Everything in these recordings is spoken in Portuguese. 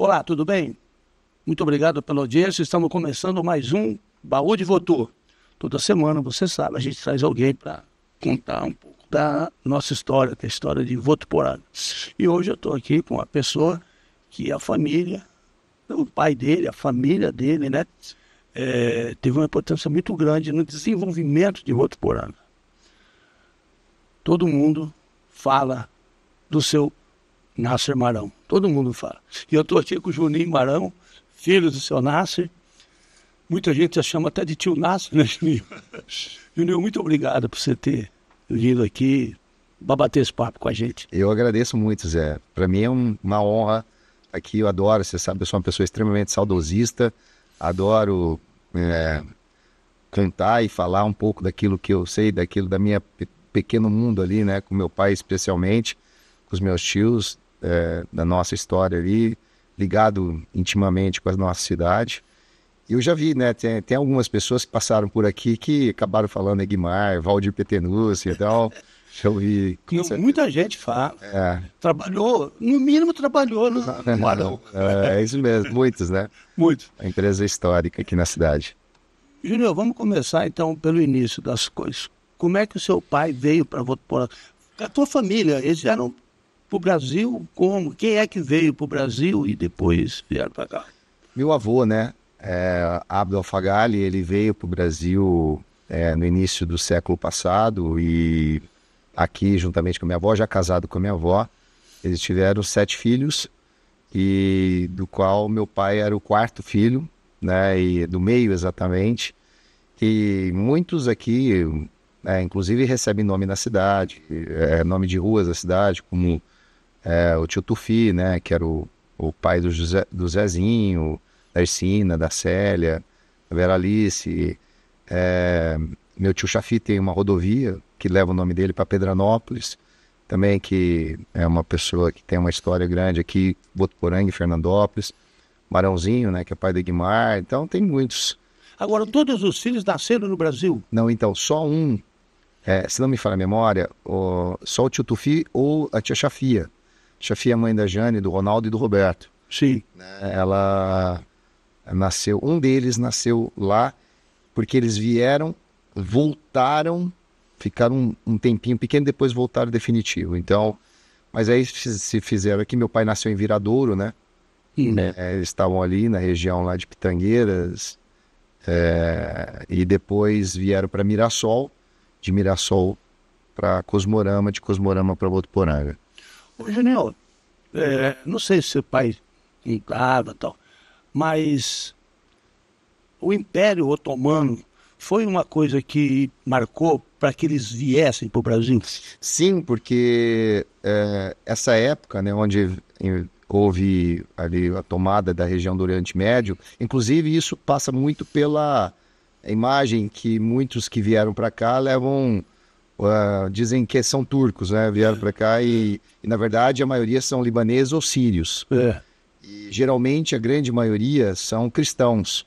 Olá, tudo bem? Muito obrigado pela audiência. Estamos começando mais um Baú de Votu. Toda semana, você sabe, a gente traz alguém para contar um pouco da nossa história, que é a história de Votuporanga. E hoje eu estou aqui com uma pessoa que a família, o pai dele, a família dele, né, teve uma importância muito grande no desenvolvimento de Votuporanga. Todo mundo fala do seu Nasser Marão. Todo mundo fala. E eu estou aqui com o Juninho Marão, filho do seu Nasser. Muita gente já chama até de tio Nasser, né, Juninho? Juninho, muito obrigado por você ter vindo aqui para bater esse papo com a gente. Eu agradeço muito, Zé. Para mim é uma honra aqui. Eu adoro, você sabe, eu sou uma pessoa extremamente saudosista. Adoro contar e falar um pouco daquilo que eu sei, daquilo da minha pequeno mundo ali, né? Com meu pai especialmente, com os meus tios, da nossa história ali, ligado intimamente com a nossa cidade. E eu já vi, né, tem algumas pessoas que passaram por aqui que acabaram falando Egmar, Valdir Petenucci e tal. Eu vi. Muita gente fala. Trabalhou, no mínimo trabalhou no Marão. É isso mesmo, muitos, né? Muito. A empresa histórica aqui na cidade. Júnior, vamos começar então pelo início das coisas. Como é que o seu pai veio para Votuporanga? A tua família, eles vieram para o Brasil como? Quem é que veio para o Brasil e depois vieram para cá? Meu avô, né, Abdo Alfagali, ele veio para o Brasil no início do século passado e aqui, juntamente com a minha avó, já casado com a minha avó, eles tiveram 7 filhos, e do qual meu pai era o 4º filho, né, e do meio exatamente, e muitos aqui, inclusive recebem nome na cidade, nome de ruas da cidade, como o tio Tufi, né, que era o pai do Zezinho, da Ercina, da Célia, da Vera Alice. Meu tio Chafi tem uma rodovia que leva o nome dele para Pedranópolis, também, que é uma pessoa que tem uma história grande aqui, Votuporanga e Fernandópolis. Marãozinho, né, que é pai do Egmar. Então tem muitos. Agora, todos os filhos nasceram no Brasil? Não, então, só um, se não me falha a memória, só o tio Tufi ou a tia Chafia. Chafia é a mãe da Jane, do Ronaldo e do Roberto. Sim. Ela nasceu, um deles nasceu lá, porque eles vieram, voltaram, ficaram um tempinho pequeno, depois voltaram definitivo. Então, mas aí se fizeram aqui, meu pai nasceu em Viradouro, né? Eles estavam ali na região lá de Pitangueiras, e depois vieram para Mirassol, de Mirassol para Cosmorama, de Cosmorama para Votuporanga. Ô, Junior, não sei se seu pai ligava e tal, mas o Império Otomano foi uma coisa que marcou para que eles viessem para o Brasil? Sim, porque essa época, né, onde houve ali a tomada da região do Oriente Médio, inclusive isso passa muito pela imagem que muitos que vieram para cá levam, dizem que são turcos, né, vieram para cá e na verdade a maioria são libaneses ou sírios. E geralmente a grande maioria são cristãos,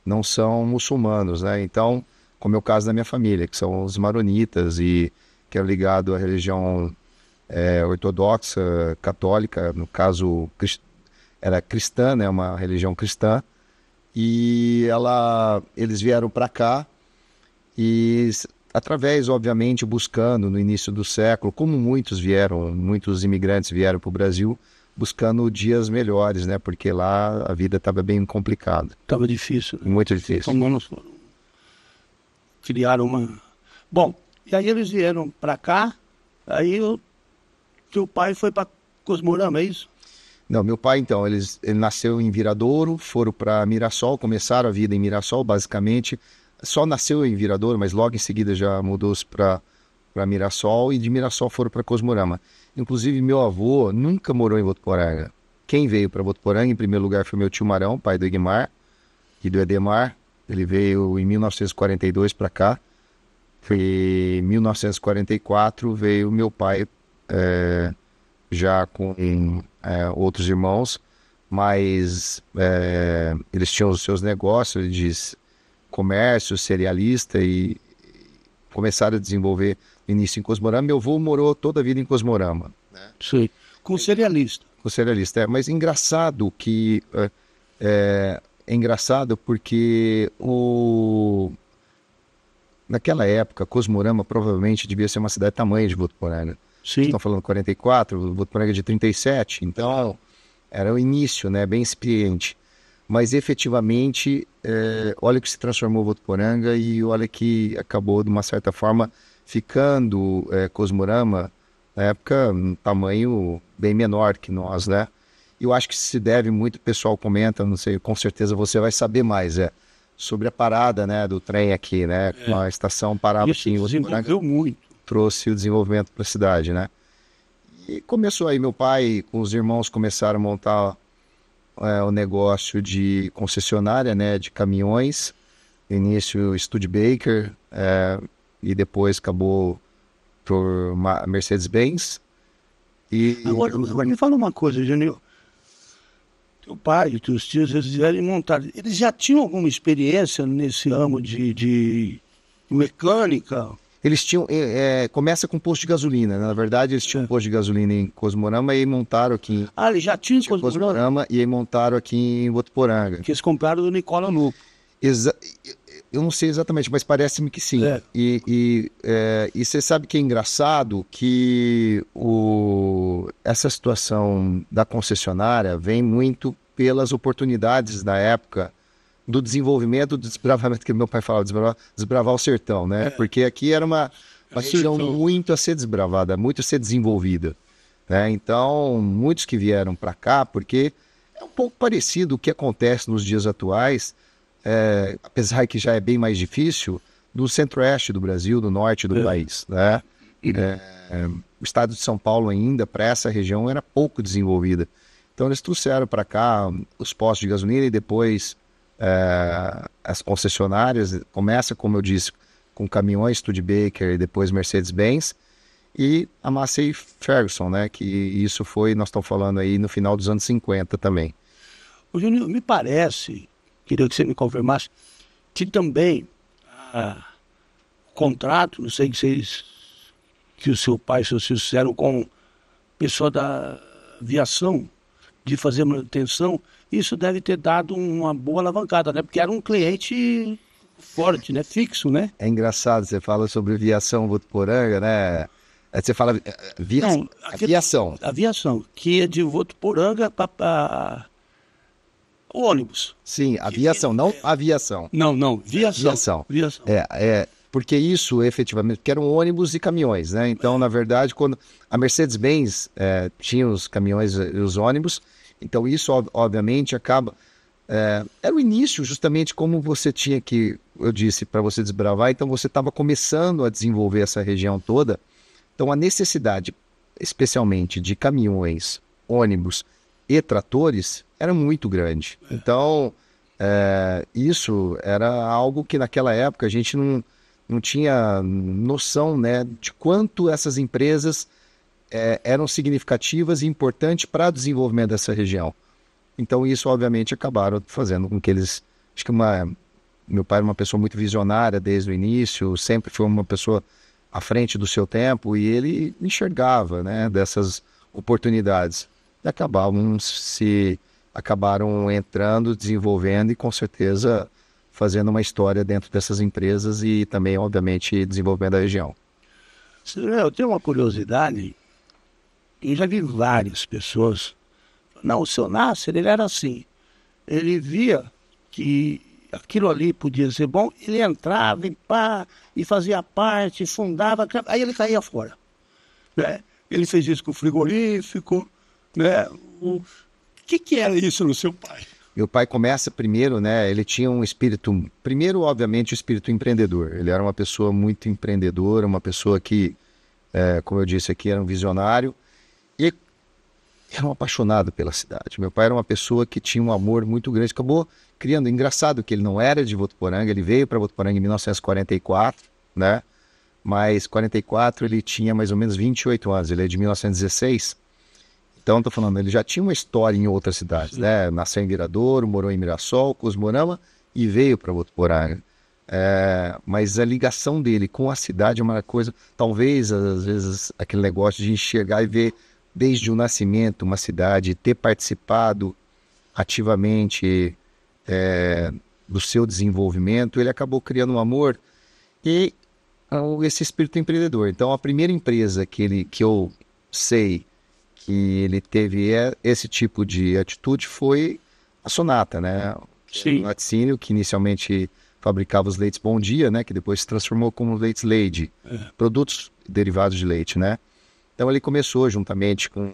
não são muçulmanos, né? Então, como é o caso da minha família, que são os maronitas e que é ligado à religião ortodoxa, católica, no caso era cristã, né, uma religião cristã, e eles vieram para cá e através, obviamente, buscando no início do século, como muitos imigrantes vieram para o Brasil, buscando dias melhores, né, porque lá a vida estava bem complicada. Estava difícil. Né? Muito difícil. Então, criaram uma... Bom, e aí eles vieram para cá, aí teu pai foi para Cosmorama, é isso? Não, meu pai, então, ele nasceu em Viradouro, foram para Mirassol, começaram a vida em Mirassol, basicamente. Só nasceu em Viradouro, mas logo em seguida já mudou-se para Mirassol, e de Mirassol foram para Cosmorama. Inclusive, meu avô nunca morou em Votuporanga. Quem veio para Votuporanga, em primeiro lugar, foi meu tio Marão, pai do Egmar e do Edemar. Ele veio em 1942 para cá. Em 1944 veio meu pai, já com outros irmãos, mas eles tinham os seus negócios de comércio, cerealista, e começaram a desenvolver no início em Cosmorama. Meu avô morou toda a vida em Cosmorama. Sim, com cerealista. ficou serialista. Mas engraçado que... É engraçado porque naquela época, Cosmorama provavelmente devia ser uma cidade tamanho de Votuporanga. Sim. Estão falando 44, Votuporanga de 37, então era o início, né, bem incipiente. Mas efetivamente, olha que se transformou Votuporanga e olha que acabou, de uma certa forma, ficando Cosmorama, na época, um tamanho bem menor que nós, né? E eu acho que se deve muito, o pessoal comenta, não sei, com certeza você vai saber mais, sobre a parada, né, do trem aqui, né? A estação parava Isso aqui em Votuporanga, desenvolveu muito. trouxe o desenvolvimento para a cidade, né? E começou aí, meu pai com os irmãos começaram a montar o negócio de concessionária, né, de caminhões, início Studebaker, e depois acabou por Mercedes-Benz. Agora me fala uma coisa, Janil. Teu pai e teus tios, eles vieram montar. Eles já tinham alguma experiência nesse ramo de mecânica? Eles tinham, começa com posto de gasolina, né? Na verdade eles tinham um posto de gasolina em Cosmorama e aí montaram aqui Eles já tinham em Cosmorama e aí montaram aqui em Votuporanga. que eles compraram do Nicola Nupo. Eu não sei exatamente, mas parece-me que sim. E você sabe que é engraçado que essa situação da concessionária vem muito pelas oportunidades da época do desenvolvimento, do desbravamento, que meu pai falava, desbravar o sertão, né? Porque aqui era uma região muito a ser desbravada, muito a ser desenvolvida, né? Então, muitos que vieram para cá, porque é um pouco parecido o que acontece nos dias atuais, apesar que já é bem mais difícil, do centro-oeste do Brasil, do norte do país, né? O estado de São Paulo ainda, para essa região, era pouco desenvolvida. Então eles trouxeram para cá os postos de gasolina e depois as concessionárias, começa, como eu disse, com caminhões Studebaker e depois Mercedes-Benz, e a Massey Ferguson, né? Que isso foi, nós estamos falando aí no final dos anos 50 também. O Júnior, me parece, queria que você me confirmasse, que também o contrato, não sei que o seu pai e seus filhos fizeram com pessoa da aviação, de fazer manutenção, isso deve ter dado uma boa alavancada, né? Porque era um cliente forte, né? Fixo, né? É engraçado, você fala sobre aviação Votuporanga, né? Você fala aviação. Aviação, que é de Votuporanga para o ônibus. Sim, aviação, não aviação. Não, viação. Porque isso, efetivamente, que eram ônibus e caminhões, né? Então, na verdade, quando a Mercedes-Benz tinha os caminhões e os ônibus, então isso, obviamente, acaba... era o início, justamente, como você tinha que, eu disse, para você desbravar, então você estava começando a desenvolver essa região toda. Então, a necessidade, especialmente, de caminhões, ônibus e tratores, era muito grande. Então, isso era algo que, naquela época, a gente não tinha noção, né, de quanto essas empresas eram significativas e importantes para o desenvolvimento dessa região. Então isso, obviamente, acabaram fazendo com que eles... Acho que meu pai era uma pessoa muito visionária desde o início, sempre foi uma pessoa à frente do seu tempo, e ele enxergava, né, dessas oportunidades. E acabaram entrando, desenvolvendo e, com certeza, fazendo uma história dentro dessas empresas e também, obviamente, desenvolvendo a região. Eu tenho uma curiosidade, eu já vi várias pessoas. Não, o seu Nasser, ele era assim, ele via que aquilo ali podia ser bom, ele entrava e fazia parte, fundava, aí ele caía fora. Né? Ele fez isso com o frigorífico, né? O que era isso no seu pai? Meu pai começa primeiro, né? Ele tinha um espírito, primeiro, obviamente, o espírito empreendedor. Ele era uma pessoa muito empreendedora, uma pessoa que, como eu disse aqui, era um visionário e era um apaixonado pela cidade. Meu pai era uma pessoa que tinha um amor muito grande, acabou criando. Engraçado que ele não era de Votuporanga, ele veio para Votuporanga em 1944, né? Mas 44 ele tinha mais ou menos 28 anos, ele é de 1916. Então, estou falando, ele já tinha uma história em outras cidades, né? Nasceu em Viradouro, morou em Mirassol, Cosmorama e veio para Votuporanga. Mas a ligação dele com a cidade é uma coisa, talvez, às vezes, aquele negócio de enxergar e ver desde o nascimento, uma cidade, ter participado ativamente do seu desenvolvimento, ele acabou criando um amor e esse espírito empreendedor. Então, a primeira empresa que eu sei que ele teve esse tipo de atitude foi a Sonata, né? Sim. O laticínio, que inicialmente fabricava os leites Bom Dia, né? Que depois se transformou como leites Lady, produtos derivados de leite, né? Então ele começou juntamente com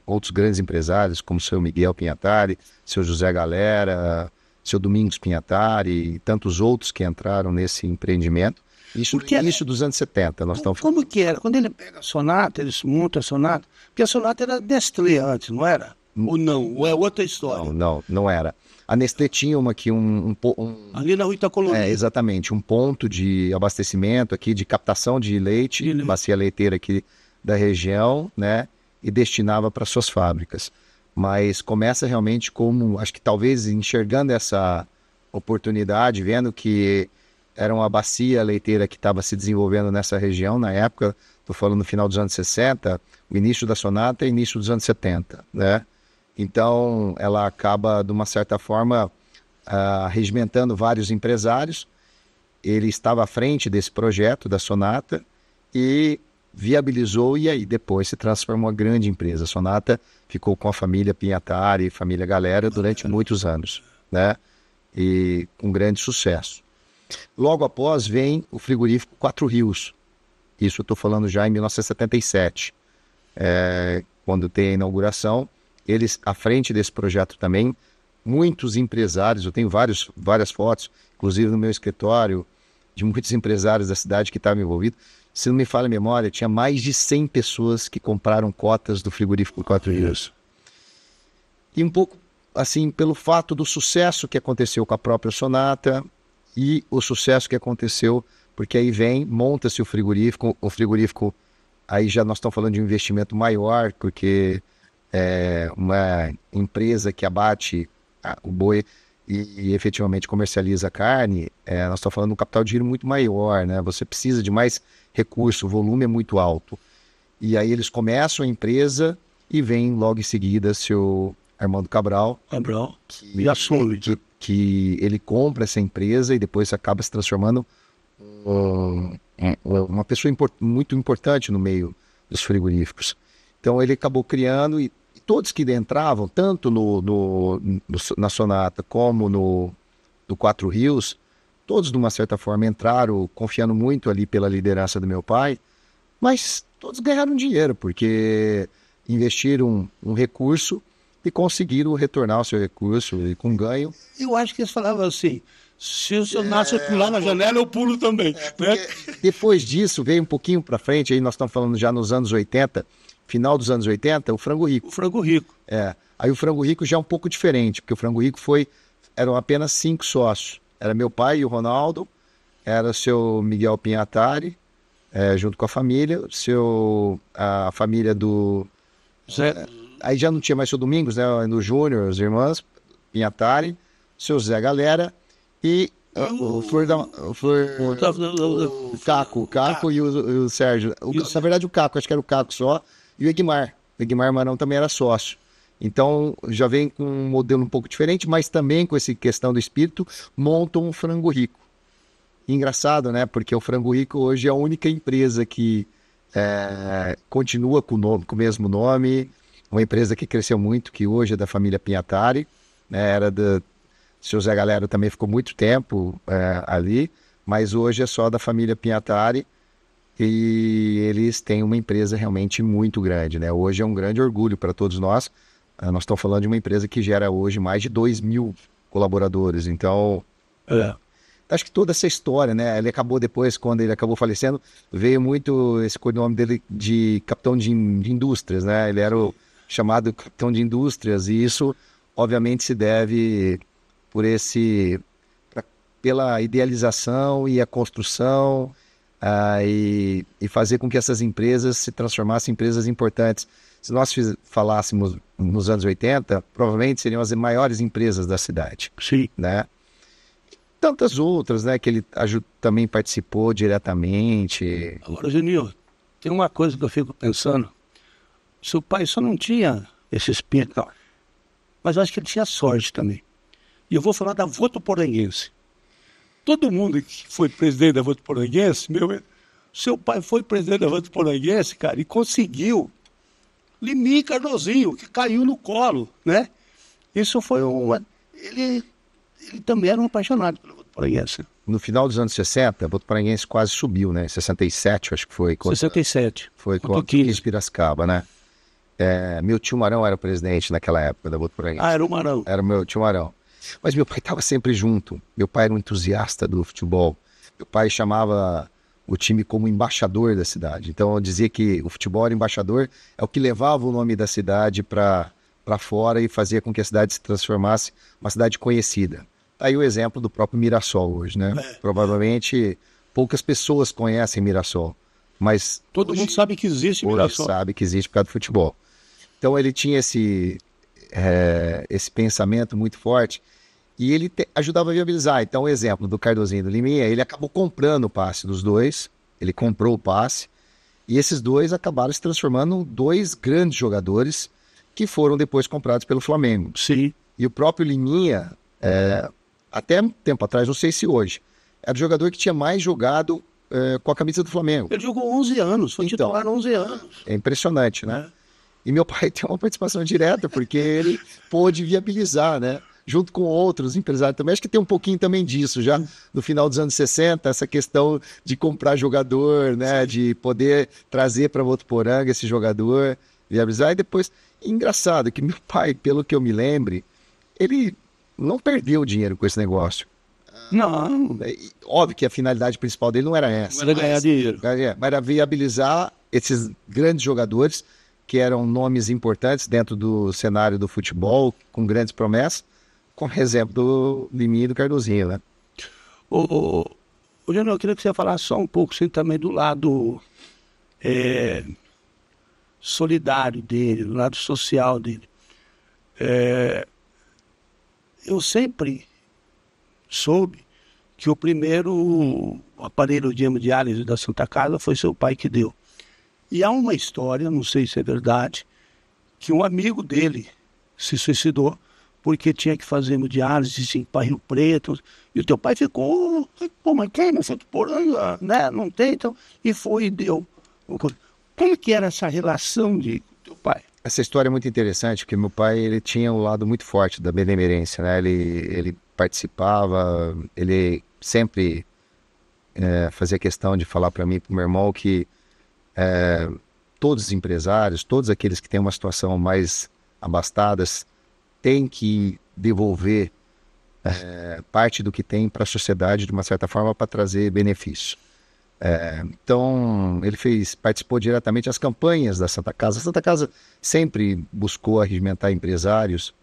outros grandes empresários, como o seu Miguel Pinhatari, seu José Galera, seu Domingos Pinhatari e tantos outros que entraram nesse empreendimento. Isso no início dos anos 70. Nós estamos... Como que era? Quando ele pega a Sonata, eles montam a Sonata, porque a Sonata era Nestlé antes, não era? Ou não? Ou é outra história? Não era. A Nestlé tinha ali na Rua Itacolomi. Exatamente, um ponto de abastecimento aqui, de captação de leite, bacia leiteira aqui da região, né, e destinava para suas fábricas. Mas começa realmente como, acho que talvez enxergando essa oportunidade, vendo que era uma bacia leiteira que estava se desenvolvendo nessa região, na época, estou falando no final dos anos 60, o início da Sonata é início dos anos 70, né? Então, ela acaba, de uma certa forma, regimentando vários empresários. Ele estava à frente desse projeto da Sonata e viabilizou, e aí depois se transformou em uma grande empresa. A Sonata ficou com a família Pinhatari, família Galera, durante muitos anos, né? E com grande sucesso. Logo após vem o frigorífico Quatro Rios. Isso eu estou falando já em 1977. Quando tem a inauguração, eles, à frente desse projeto também, muitos empresários, eu tenho várias fotos, inclusive no meu escritório, de muitos empresários da cidade que estavam envolvidos. Se não me falha a memória, tinha mais de 100 pessoas que compraram cotas do frigorífico Quatro Rios. E um pouco, assim, pelo fato do sucesso que aconteceu com a própria Sonata e o sucesso que aconteceu, porque aí monta-se o frigorífico, aí já nós estamos falando de um investimento maior, porque é uma empresa que abate o boi e efetivamente comercializa a carne, nós estamos falando de um capital de giro muito maior, né? Você precisa de mais recurso, o volume é muito alto. E aí eles começam a empresa e vem logo em seguida seu Armando Cabral, e assume. Que ele compra essa empresa e depois acaba se transformando uma pessoa muito importante no meio dos frigoríficos. Então ele acabou criando, e todos que entravam, tanto na Sonata como no Quatro Rios, todos de uma certa forma entraram confiando muito ali pela liderança do meu pai, mas todos ganharam dinheiro, porque investiram um recurso e conseguiram retornar o seu recurso e com ganho. Eu acho que eles falavam assim, se o seu nasce pular na janela, eu pulo também. Né? Depois disso, veio um pouquinho para frente, aí nós estamos falando já nos anos 80, final dos anos 80, o Frango Rico. O Frango Rico. Aí o Frango Rico já é um pouco diferente, porque o Frango Rico eram apenas 5 sócios. Era meu pai e o Ronaldo, era o seu Miguel Pinhatari, junto com a família, a família do... aí já não tinha mais o Domingos, né? No Júnior, os irmãos Pinhatari, o seu Zé Galera e o Caco e o Sérgio. Na verdade, o Caco, acho que era o Caco só, e o Egmar. O Egmar Marão também era sócio. Então, já vem com um modelo um pouco diferente, mas também com essa questão do espírito, montam um Frango Rico. E engraçado, né? Porque o Frango Rico hoje é a única empresa que continua com o mesmo nome, uma empresa que cresceu muito, que hoje é da família Pinhatari, né? Era do seu Zé Galera, também ficou muito tempo ali, mas hoje é só da família Pinhatari e eles têm uma empresa realmente muito grande, né? Hoje é um grande orgulho para todos nós. Nós estamos falando de uma empresa que gera hoje mais de 2.000 colaboradores, então... Acho que toda essa história, né? Ele acabou depois, quando ele acabou falecendo, veio muito esse codinome dele de capitão de indústrias, né? Ele era o chamado capitão de indústrias, e isso obviamente se deve pela idealização e a construção e fazer com que essas empresas se transformassem em empresas importantes. Se nós falássemos nos anos 80, provavelmente seriam as maiores empresas da cidade. Sim. Né? Tantas outras, né, que ele também participou diretamente. Agora, Genil, tem uma coisa que eu fico pensando. Seu pai só não tinha esse espírito, não. Mas eu acho que ele tinha sorte também. E eu vou falar da Votuporanguense. Todo mundo que foi presidente da Votuporanguense, seu pai foi presidente da Votuporanguense, cara, e conseguiu Liminha e Cardozinho, que caiu no colo, né? Isso foi ele também era um apaixonado pelo Votuporanguense. No final dos anos 60, a Votuporanguense quase subiu, né? Em 67, acho que foi. 67. Foi contra o 15 Piracicaba, né? Meu tio Marão era o presidente naquela época da Votuporanguense. Ah, era o Marão. Era o meu tio Marão. Mas meu pai estava sempre junto. Meu pai era um entusiasta do futebol. Meu pai chamava o time como embaixador da cidade. Então eu dizia que o futebol era embaixador, é o que levava o nome da cidade para fora e fazia com que a cidade se transformasse uma cidade conhecida. Tá aí o exemplo do próprio Mirassol hoje, né? Provavelmente poucas pessoas conhecem Mirassol, mas todo mundo sabe que existe Mirassol. Sabe que existe por causa do futebol. Então ele tinha esse pensamento muito forte e ele ajudava a viabilizar. Então o exemplo do Cardozinho e do Liminha, ele acabou comprando o passe dos dois, ele comprou o passe e esses dois acabaram se transformando em dois grandes jogadores que foram depois comprados pelo Flamengo. Sim. E o próprio Liminha, até um tempo atrás, não sei se hoje, era o jogador que tinha mais jogado com a camisa do Flamengo. Ele jogou 11 anos, foi titular 11 anos. É impressionante, né? E meu pai tem uma participação direta, porque ele pôde viabilizar, né? Junto com outros empresários também. Acho que tem um pouquinho também disso, já no final dos anos 60, essa questão de comprar jogador, né? De poder trazer para Votuporanga esse jogador, viabilizar. E depois, engraçado que meu pai, pelo que eu me lembre, ele não perdeu dinheiro com esse negócio. Não. Óbvio que a finalidade principal dele não era essa. Não era ganhar dinheiro. Mas era viabilizar esses grandes jogadores que eram nomes importantes dentro do cenário do futebol, com grandes promessas, como exemplo do Liminha e do Cardozinho, né? Ô, Jânio, eu queria que você falasse só um pouco, assim, também do lado solidário dele, do lado social dele. Eu sempre soube que o primeiro aparelho de hemodiálise da Santa Casa foi seu pai que deu. E há uma história, não sei se é verdade, que um amigo dele se suicidou porque tinha que fazer hemodiálise assim, para Rio Preto. E o teu pai ficou, pô, mas quem? Não foi Poranga, né? Não tem, então. E foi e deu. Como que era essa relação de teu pai? Essa história é muito interessante, porque meu pai ele tinha um lado muito forte da benemerência, né? Ele participava, ele sempre fazia questão de falar para mim e para o meu irmão que todos os empresários, todos aqueles que têm uma situação mais abastadas, têm que devolver parte do que tem para a sociedade de uma certa forma para trazer benefício. Então ele participou diretamente das campanhas da Santa Casa. A Santa Casa sempre buscou arregimentar empresários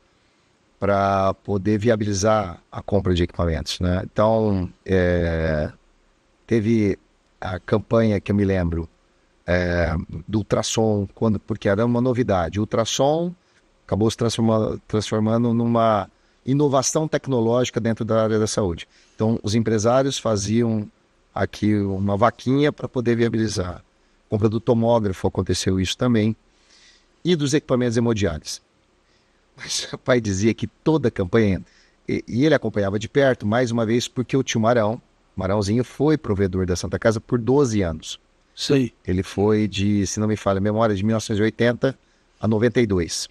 para poder viabilizar a compra de equipamentos, né? Então teve a campanha que eu me lembro do ultrassom, porque era uma novidade. O ultrassom acabou se transformando numa inovação tecnológica dentro da área da saúde. Então os empresários faziam aqui uma vaquinha para poder viabilizar. Compra do tomógrafo, aconteceu isso também. E dos equipamentos hemodiálise. Mas o pai dizia que toda a campanha, e ele acompanhava de perto, mais uma vez, porque o tio Marãozinho foi provedor da Santa Casa por 12 anos. Sim. Ele foi se não me falha a memória, de 1980 a 92.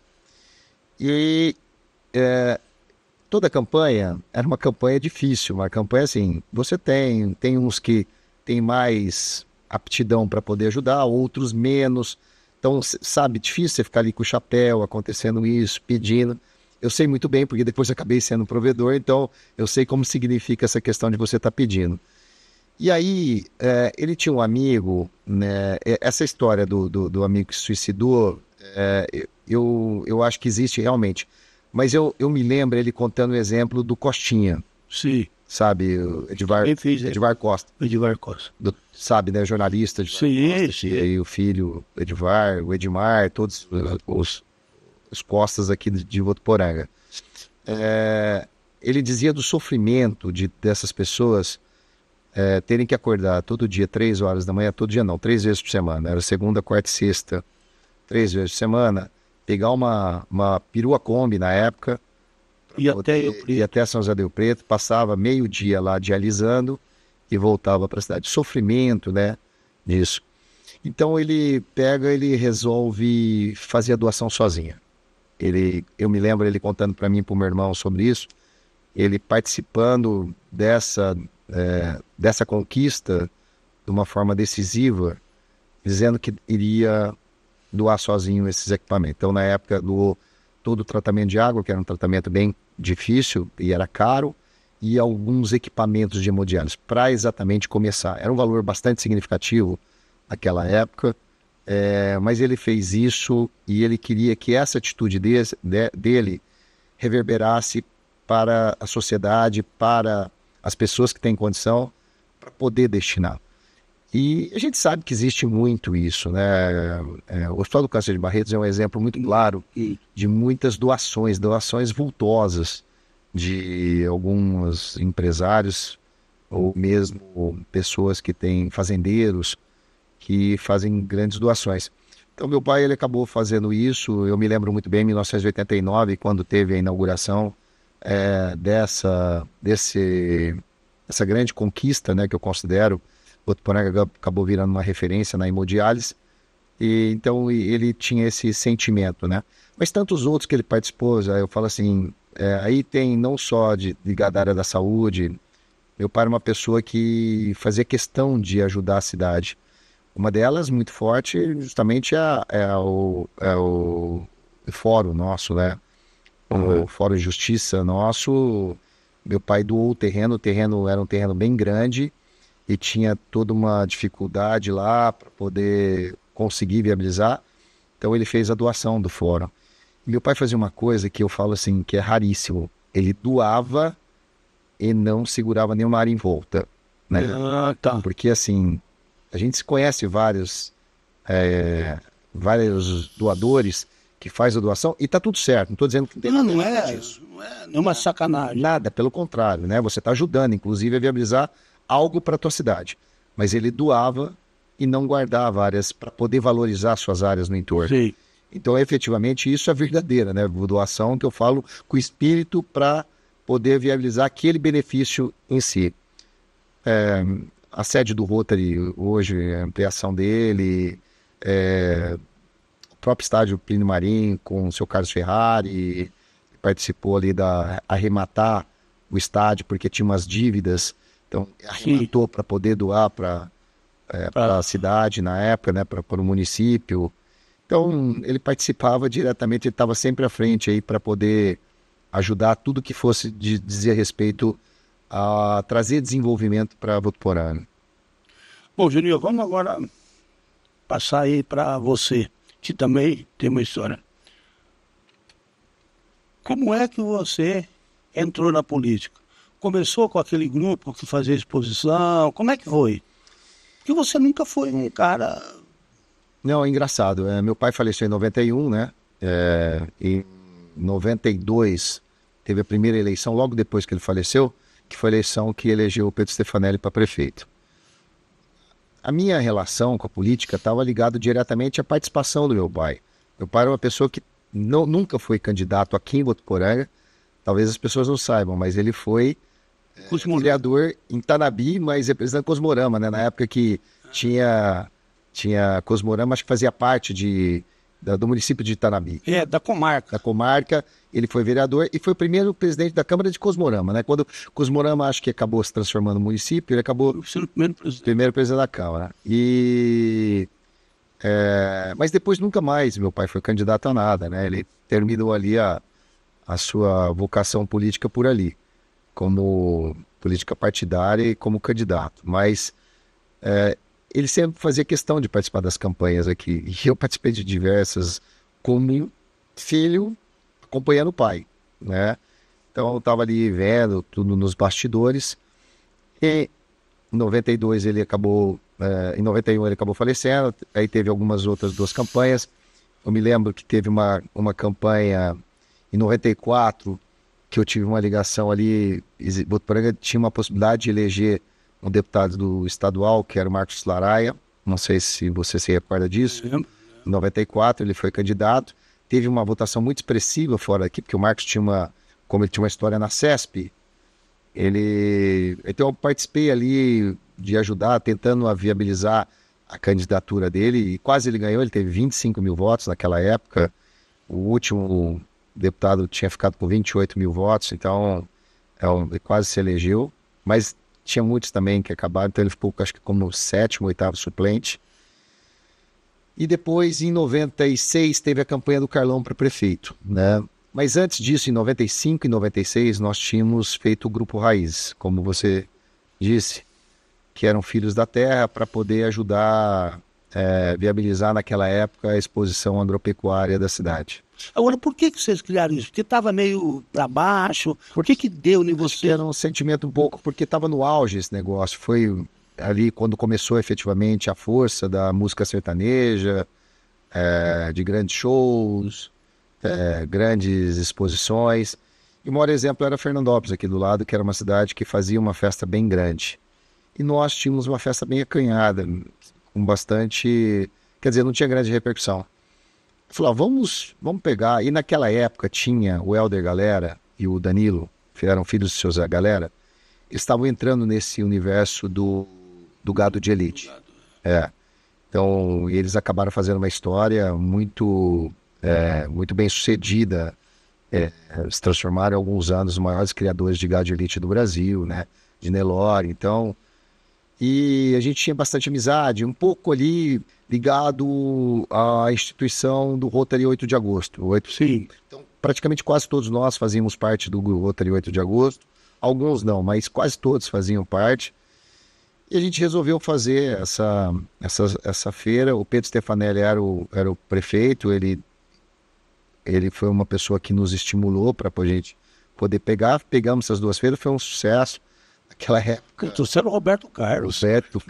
E toda a campanha era uma campanha difícil, uma campanha assim, você tem uns que tem mais aptidão para poder ajudar, outros menos. Então, sabe, difícil você ficar ali com o chapéu, acontecendo isso, pedindo. Eu sei muito bem, porque depois eu acabei sendo provedor, então eu sei como significa essa questão de você estar pedindo. E aí, ele tinha um amigo, né, essa história do amigo que se suicidou, eu acho que existe realmente. Mas eu me lembro ele contando o exemplo do Costinha. Sim. Sabe, o Edivar Costa. Edivar Costa. Sabe, né, jornalista. Sim. E o filho, o Edmar, todos os Costas aqui de Votuporanga. Ele dizia do sofrimento dessas pessoas terem que acordar todo dia, 3 horas da manhã, todo dia não, 3 vezes por semana. Era segunda, quarta e sexta, 3 vezes por semana, pegar uma perua Kombi na época, ia até São José do Rio Preto, passava meio dia lá dialisando e voltava para a cidade. Sofrimento, né, nisso. Então ele resolve fazer a doação sozinho. Eu me lembro ele contando para mim e para o meu irmão sobre isso, ele participando dessa conquista de uma forma decisiva, dizendo que iria doar sozinho esses equipamentos. Então, na época, doou todo o tratamento de água, que era um tratamento bem difícil e era caro, e alguns equipamentos de hemodiálise, para exatamente começar. Era um valor bastante significativo naquela época, mas ele fez isso e ele queria que essa atitude dele reverberasse para a sociedade, para as pessoas que têm condição, para poder destinar. E a gente sabe que existe muito isso, né? O Hospital do Câncer de Barretos é um exemplo muito claro de muitas doações vultosas de alguns empresários ou mesmo pessoas que têm fazendeiros que fazem grandes doações. Então meu pai ele acabou fazendo isso, eu me lembro muito bem, em 1989, quando teve a inauguração dessa grande conquista, né, que eu considero. O Votuporanga acabou virando uma referência na hemodiálise, e então ele tinha esse sentimento, né? Mas tantos outros que ele participou, eu falo assim, aí tem não só ligado à área da saúde, meu pai era uma pessoa que fazia questão de ajudar a cidade. Uma delas, muito forte, justamente é o fórum nosso, né? O Fórum de Justiça nosso, meu pai doou o terreno era um terreno bem grande, e tinha toda uma dificuldade lá para poder conseguir viabilizar. Então ele fez a doação do fórum. Meu pai fazia uma coisa que eu falo assim, que é raríssimo. Ele doava e não segurava nenhuma área em volta, né? Tá. Porque assim, a gente se conhece vários doadores que faz a doação e tá tudo certo. Não estou dizendo que não é nenhuma sacanagem. Nada, pelo contrário, né? Você está ajudando, inclusive, a viabilizar algo para a tua cidade. Mas ele doava e não guardava áreas para poder valorizar suas áreas no entorno. Sim. Então, efetivamente, isso é verdadeira, né? Doação que eu falo com espírito para poder viabilizar aquele benefício em si. A sede do Rotary hoje, a ampliação dele, o próprio estádio Plínio Marim com o seu Carlos Ferrari, participou ali da arrematar o estádio porque tinha umas dívidas. Então, arrematou para poder doar para a cidade na época, né, para o município. Então, ele participava diretamente, ele estava sempre à frente aí para poder ajudar tudo que fosse dizer respeito a trazer desenvolvimento para Votuporanga. Bom, Juninho, vamos agora passar aí para você, que também tem uma história. Como é que você entrou na política? Começou com aquele grupo que fazia exposição? Como é que foi? Porque você nunca foi um cara... Não, é engraçado. Meu pai faleceu em 91, né? Em 92 teve a primeira eleição, logo depois que ele faleceu, que foi a eleição que elegeu o Pedro Stefanelli para prefeito. A minha relação com a política estava ligada diretamente à participação do meu pai. Meu pai era uma pessoa que nunca foi candidato aqui em Votuporanga. Talvez as pessoas não saibam, mas ele foi vereador em Tanabi, mas representando Cosmorama, né? Na época que tinha Cosmorama, acho que fazia parte do município de Tanabi. Da comarca. Da comarca, ele foi vereador e foi o primeiro presidente da Câmara de Cosmorama, né? Quando Cosmorama, acho que acabou se transformando em município, ele acabou sendo o primeiro presidente da Câmara. Mas depois nunca mais meu pai foi candidato a nada, né? Ele terminou ali a sua vocação política por ali, como política partidária e como candidato. Mas ele sempre fazia questão de participar das campanhas aqui. E eu participei de diversas como filho, acompanhando o pai, né? Então eu estava ali vendo tudo nos bastidores. E em 92 ele acabou... em 91 ele acabou falecendo. Aí teve algumas outras 2 campanhas. Eu me lembro que teve uma campanha em 94, que eu tive uma ligação ali, Votuporanga tinha uma possibilidade de eleger um deputado do estadual, que era o Marcos Laraia, não sei se você se recorda disso. Em 94 ele foi candidato, teve uma votação muito expressiva fora daqui, porque o Marcos como ele tinha uma história na CESP, então eu participei ali de ajudar, tentando a viabilizar a candidatura dele, e quase ele ganhou, ele teve 25 mil votos naquela época, o último deputado tinha ficado com 28 mil votos, então ele quase se elegeu, mas tinha muitos também que acabaram, então ele ficou acho que como sétimo, oitavo suplente. E depois, em 96, teve a campanha do Carlão para prefeito, né? Mas antes disso, em 95 e 96, nós tínhamos feito o Grupo Raiz, como você disse, que eram filhos da terra, para poder ajudar, viabilizar naquela época a exposição agropecuária da cidade. Agora, por que vocês criaram isso? Porque estava meio para baixo? Por que deu em você? Era um sentimento um pouco, porque estava no auge esse negócio. Foi ali quando começou efetivamente a força da música sertaneja, de grandes shows, grandes exposições. E o maior exemplo era Fernandópolis, aqui do lado, que era uma cidade que fazia uma festa bem grande. E nós tínhamos uma festa bem acanhada, com bastante... Quer dizer, não tinha grande repercussão. Falou, vamos pegar. E naquela época tinha o Helder Galera e o Danilo, que eram filhos do seu Zé Galera, eles estavam entrando nesse universo do gado de elite. Então, eles acabaram fazendo uma história muito bem sucedida. Se transformaram em alguns anos os maiores criadores de gado de elite do Brasil, né? De Nelore, então... E a gente tinha bastante amizade, um pouco ali ligado à instituição do Rotary 8 de agosto. Sim. Então, praticamente quase todos nós fazíamos parte do Rotary 8 de agosto. Alguns não, mas quase todos faziam parte. E a gente resolveu fazer essa feira. O Pedro Stefanelli era o prefeito, ele foi uma pessoa que nos estimulou para a gente poder pegar. Pegamos essas duas feiras, foi um sucesso. Naquela época. Você era o Roberto Carlos. Roberto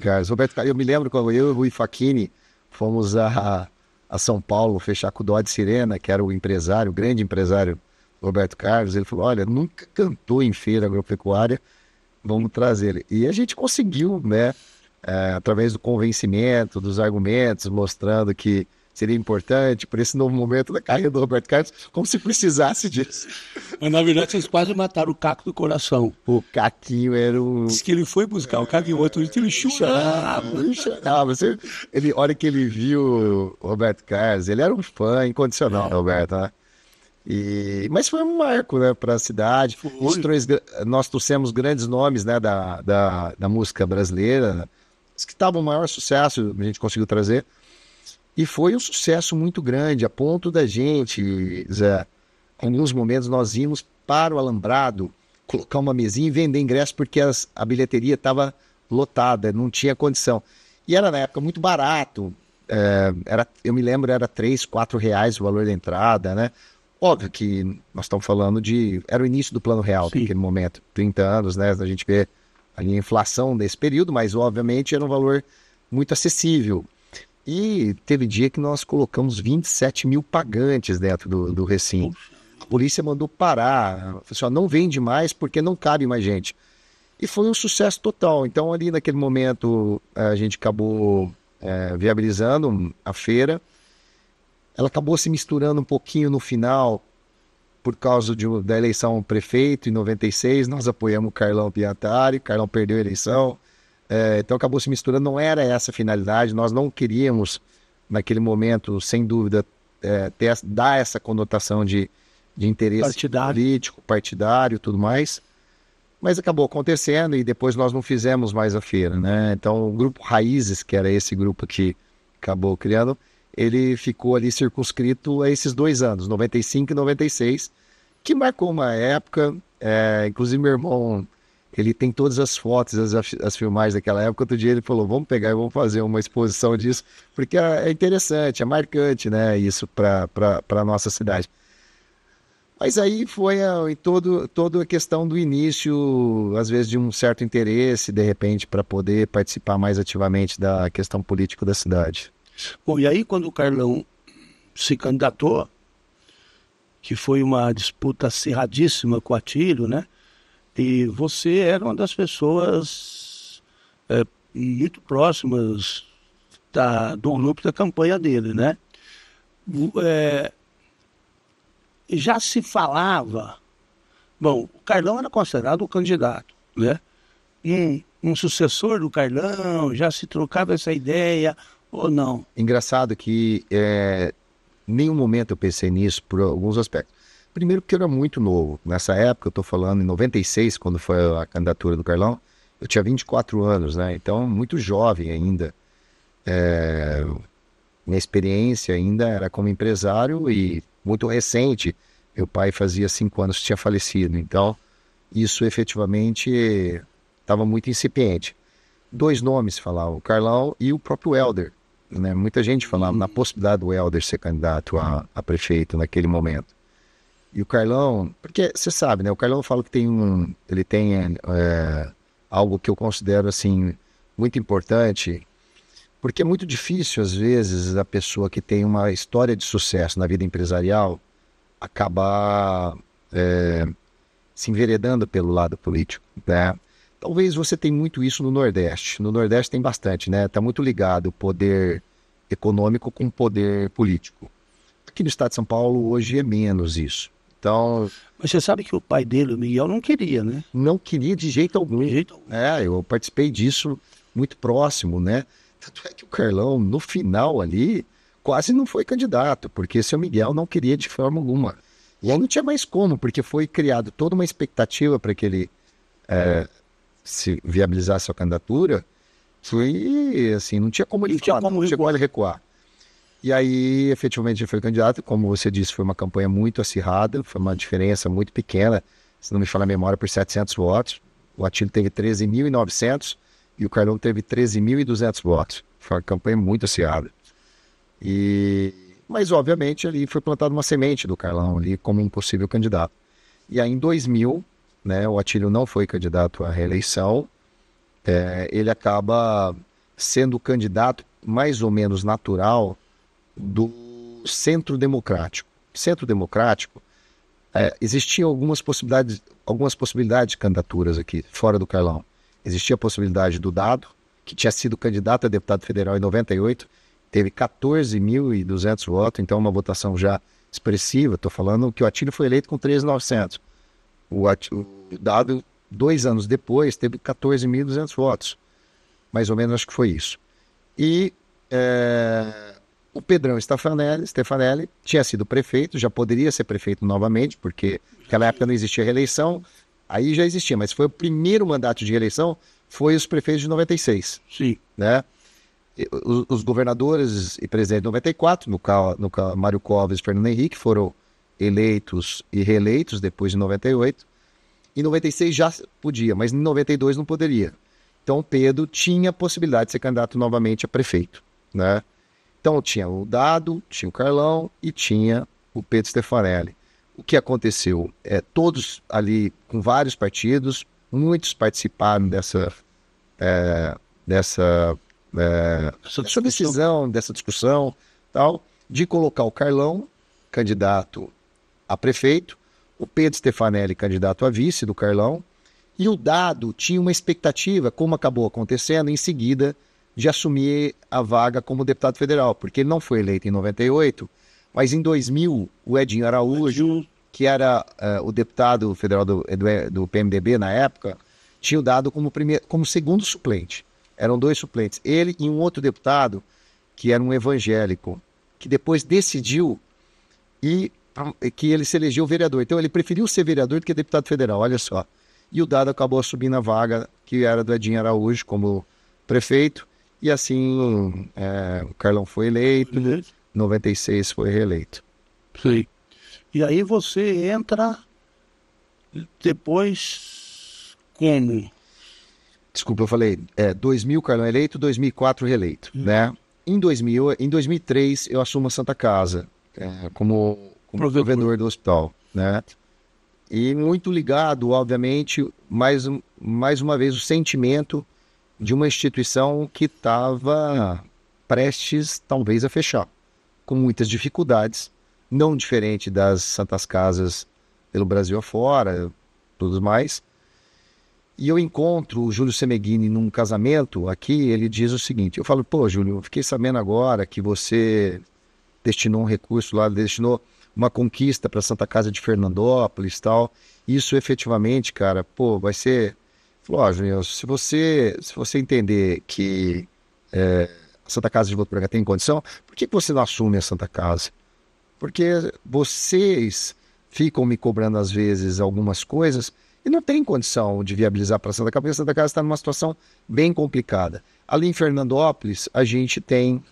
Carlos. Eu me lembro quando eu e o Rui Facchini fomos a São Paulo fechar com o Dodge Sirena, que era o grande empresário Roberto Carlos. Ele falou, olha, nunca cantou em feira agropecuária, vamos trazer ele. E a gente conseguiu, né, através do convencimento, dos argumentos, mostrando que seria importante por esse novo momento da carreira do Roberto Carlos, como se precisasse disso. Mas, na verdade, vocês quase mataram o Caco do coração. O Caquinho era o... Diz que ele foi buscar o Caco e o outro dia ele chorava. Olha que ele viu o Roberto Carlos, ele era um fã incondicional do Roberto, né? Mas foi um marco, né, para a cidade. Nós trouxemos grandes nomes, né, da música brasileira, os que estavam o maior sucesso, a gente conseguiu trazer. E foi um sucesso muito grande, a ponto da gente, Zé, em alguns momentos nós íamos para o Alambrado, colocar uma mesinha e vender ingresso porque a bilheteria estava lotada, não tinha condição. E era na época muito barato, eu me lembro, era 3, 4 reais o valor da entrada, né? Óbvio que nós estamos falando era o início do Plano Real, naquele momento, 30 anos, né? A gente vê ali a inflação desse período, mas obviamente era um valor muito acessível. E teve dia que nós colocamos 27 mil pagantes dentro do recinto. A polícia mandou parar, falou assim, não vende mais porque não cabe mais gente. E foi um sucesso total. Então ali naquele momento a gente acabou viabilizando a feira. Ela acabou se misturando um pouquinho no final por causa da eleição prefeito em 96. Nós apoiamos o Carlão Piantari, o Carlão perdeu a eleição. Então acabou se misturando, não era essa a finalidade, nós não queríamos, naquele momento, sem dúvida, dar essa conotação de interesse político, partidário e tudo mais, mas acabou acontecendo e depois nós não fizemos mais a feira, né? Então o Grupo Raízes, que era esse grupo que acabou criando, ele ficou ali circunscrito a esses 2 anos, 95 e 96, que marcou uma época, inclusive meu irmão... Ele tem todas as fotos, as filmagens daquela época. Outro dia ele falou, vamos pegar e vamos fazer uma exposição disso, porque é interessante, é marcante, né, isso para a nossa cidade. Mas aí foi toda a questão do início, às vezes de um certo interesse, de repente, para poder participar mais ativamente da questão política da cidade. Bom, e aí quando o Carlão se candidatou, que foi uma disputa acirradíssima com o Atílio, né? E você era uma das pessoas muito próximas do grupo da campanha dele, né? é, já se falava. Bom, o Carlão era considerado o candidato, né? Um sucessor do Carlão, já se trocava essa ideia ou não? Engraçado que em nenhum momento eu pensei nisso por alguns aspectos. Primeiro porque eu era muito novo. Nessa época, eu estou falando em 96, quando foi a candidatura do Carlão, eu tinha 24 anos, né? Então, muito jovem ainda. Minha experiência ainda era como empresário e muito recente. Meu pai fazia 5 anos que tinha falecido. Então, isso efetivamente estava muito incipiente. Dois nomes falavam, o Carlão e o próprio Helder, né? Muita gente falava na possibilidade do Helder ser candidato a prefeito naquele momento. E o Carlão, porque você sabe, né? O Carlão fala que ele tem algo que eu considero assim muito importante, porque é muito difícil às vezes a pessoa que tem uma história de sucesso na vida empresarial acabar se enveredando pelo lado político, né? Talvez você tenha muito isso no Nordeste. No Nordeste tem bastante, né? Está muito ligado o poder econômico com o poder político. Aqui no estado de São Paulo hoje é menos isso. Então, Mas você sabe que o pai dele, o Miguel, não queria, né? não queria de jeito algum. De jeito algum. Eu participei disso muito próximo, né? Tanto é que o Carlão, no final ali, quase não foi candidato, porque seu Miguel não queria de forma alguma. E aí não tinha mais como, porque foi criado toda uma expectativa para que ele se viabilizasse sua candidatura. Foi assim, não tinha como ele falar, não tinha como ele recuar. E aí, efetivamente, ele foi candidato. Como você disse, foi uma campanha muito acirrada, foi uma diferença muito pequena, se não me falha a memória, por 700 votos. O Atílio teve 13.900 e o Carlão teve 13.200 votos. Foi uma campanha muito acirrada. Mas, obviamente, ali foi plantada uma semente do Carlão ali como um possível candidato. E aí, em 2000, né, o Atílio não foi candidato à reeleição. Ele acaba sendo o candidato mais ou menos natural do Centro Democrático. Centro Democrático, existiam algumas possibilidades de candidaturas aqui, fora do Carlão. Existia a possibilidade do Dado, que tinha sido candidato a deputado federal em 98, teve 14.200 votos, então uma votação já expressiva. Estou falando que o Atílio foi eleito com 13.900. O Dado, 2 anos depois, teve 14.200 votos. Mais ou menos, acho que foi isso. E o Pedrão Stefanelli tinha sido prefeito, já poderia ser prefeito novamente, porque naquela época não existia reeleição, aí já existia, mas foi o primeiro mandato de reeleição, foi os prefeitos de 96. Sim. Né? Os governadores e presidente de 94, no caso Mário Covas e Fernando Henrique, foram eleitos e reeleitos depois de 98. Em 96 já podia, mas em 92 não poderia. Então o Pedro tinha a possibilidade de ser candidato novamente a prefeito, né? Então tinha o Dado, tinha o Carlão e tinha o Pedro Stefanelli. O que aconteceu? Todos ali com vários partidos, muitos participaram dessa decisão, dessa discussão, tal, de colocar o Carlão candidato a prefeito, o Pedro Stefanelli candidato a vice do Carlão, e o Dado tinha uma expectativa, como acabou acontecendo, em seguida de assumir a vaga como deputado federal, porque ele não foi eleito em 98, mas em 2000 o Edinho Araújo, que era o deputado federal do PMDB na época, tinha o Dado como segundo suplente. Eram 2 suplentes, ele e um outro deputado, que era um evangélico, que depois decidiu que ele se elegeu vereador. Então ele preferiu ser vereador do que deputado federal, olha só. E o Dado acabou assumindo a vaga que era do Edinho Araújo como prefeito, e assim o Carlão foi eleito, em 96 foi reeleito. Sim. E aí você entra depois como? Desculpa, eu falei 2000 Carlão eleito, 2004 reeleito, né? Em 2003 eu assumo a Santa Casa como provedor do hospital, né? E muito ligado, obviamente, mais uma vez, o sentimento de uma instituição que estava prestes, talvez, a fechar, com muitas dificuldades, não diferente das Santas Casas pelo Brasil afora, tudo mais. E eu encontro o Júlio Semeghini num casamento aqui, ele diz o seguinte, eu falo, pô, Júlio, eu fiquei sabendo agora que você destinou um recurso lá, destinou uma conquista para a Santa Casa de Fernandópolis e tal. Isso efetivamente, cara, pô, vai ser... Falou, ó, Júnior, se você entender que a Santa Casa de Votuporanga tem condição, por que você não assume a Santa Casa? Porque vocês ficam me cobrando às vezes algumas coisas e não tem condição de viabilizar para a Santa Casa, porque a Santa Casa está numa situação bem complicada. Ali em Fernandópolis, a gente tem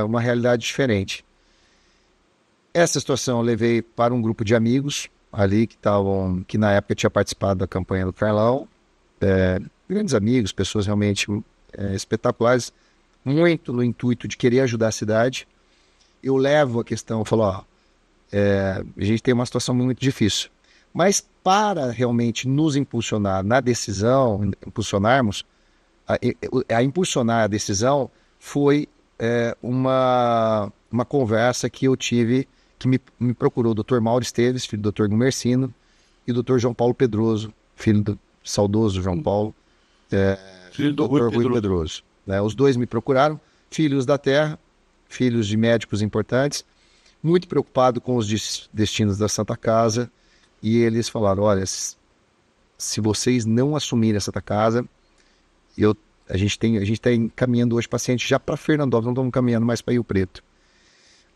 uma realidade diferente. Essa situação eu levei para um grupo de amigos ali que na época tinha participado da campanha do Carlão, grandes amigos, pessoas realmente espetaculares, muito no intuito de querer ajudar a cidade. Eu levo a questão, eu falo, ó, a gente tem uma situação muito difícil, mas para realmente nos impulsionar na decisão, impulsionar a decisão foi uma conversa que eu tive, que me procurou o Dr. Mauro Esteves, filho do Dr. Gumercino, e o Dr. João Paulo Pedroso, filho do saudoso João Paulo, Filho do Dr. Rui Pedroso. Né? Os dois me procuraram, filhos da terra, filhos de médicos importantes, muito preocupado com os destinos da Santa Casa, e eles falaram, olha, se vocês não assumirem a Santa Casa, a gente está encaminhando hoje pacientes já para Fernandópolis, não estamos caminhando mais para Rio Preto.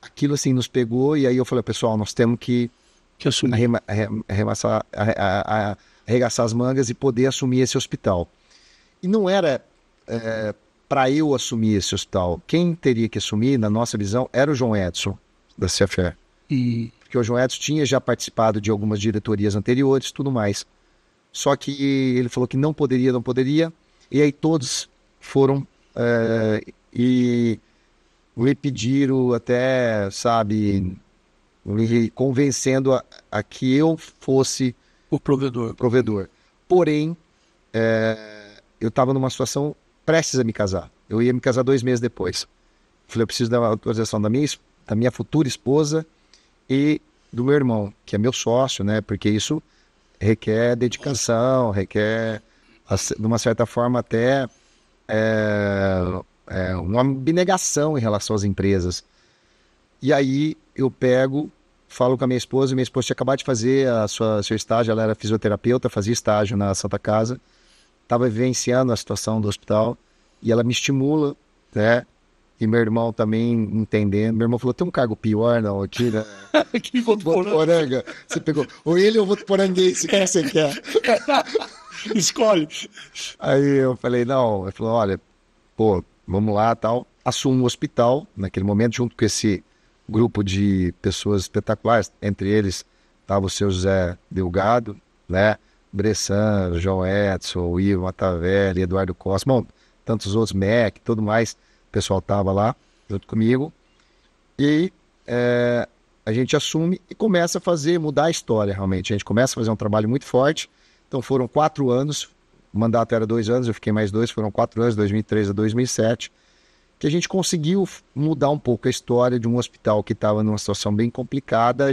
Aquilo assim nos pegou, e aí eu falei, pessoal, nós temos que arregaçar as mangas e poder assumir esse hospital. E não era para eu assumir esse hospital. Quem teria que assumir, na nossa visão, era o João Edson, da CFR. Porque o João Edson tinha já participado de algumas diretorias anteriores, tudo mais. Só que ele falou que não poderia, e aí todos foram e me pediram até, sabe, me convencendo a que eu fosse o provedor. Porém, eu estava numa situação prestes a me casar. Eu ia me casar 2 meses depois. Falei, eu preciso da autorização da minha futura esposa e do meu irmão, que é meu sócio, né? Porque isso requer dedicação, requer, de uma certa forma, até uma abnegação em relação às empresas. E aí eu falo com a minha esposa tinha acabado de fazer seu estágio, ela era fisioterapeuta, fazia estágio na Santa Casa, estava vivenciando a situação do hospital, e ela me estimula, né? E meu irmão também entendendo. Meu irmão falou, tem um cargo pior não aqui, né? Que Votuporanga. Você pegou, ou ele ou Votuporanguense, quem você quer? Escolhe. Aí eu falei, não. Ele falou, olha, pô, vamos lá, tal. Assumo o hospital, naquele momento, junto com esse grupo de pessoas espetaculares. Entre eles estava o seu José Delgado, né? Bressan, João Edson, Ivo Matavelli, Eduardo Costa, bom, tantos outros, MEC, tudo mais, o pessoal estava lá junto comigo, e a gente assume e começa a mudar a história realmente, a gente começa a fazer um trabalho muito forte. Então foram 4 anos, o mandato era 2 anos, eu fiquei mais 2, foram 4 anos, 2003 a 2007, que a gente conseguiu mudar um pouco a história de um hospital que estava numa situação bem complicada.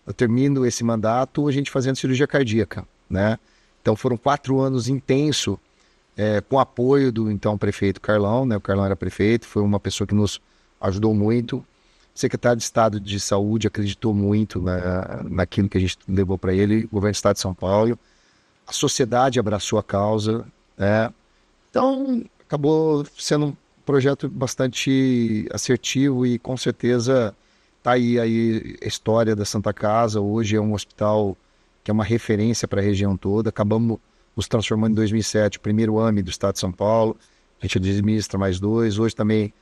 Eu termino esse mandato, a gente fazendo cirurgia cardíaca, né? Então foram 4 anos intensos, com apoio do então prefeito Carlão, né? O Carlão era prefeito, foi uma pessoa que nos ajudou muito. O secretário de Estado de Saúde acreditou muito naquilo que a gente levou para ele, o governo do Estado de São Paulo. A sociedade abraçou a causa, né? Então acabou sendo um projeto bastante assertivo e com certeza está aí a história da Santa Casa. Hoje é um hospital que é uma referência para a região toda. Acabamos nos transformando em 2007, o primeiro AME do Estado de São Paulo. A gente administra mais 2. Hoje também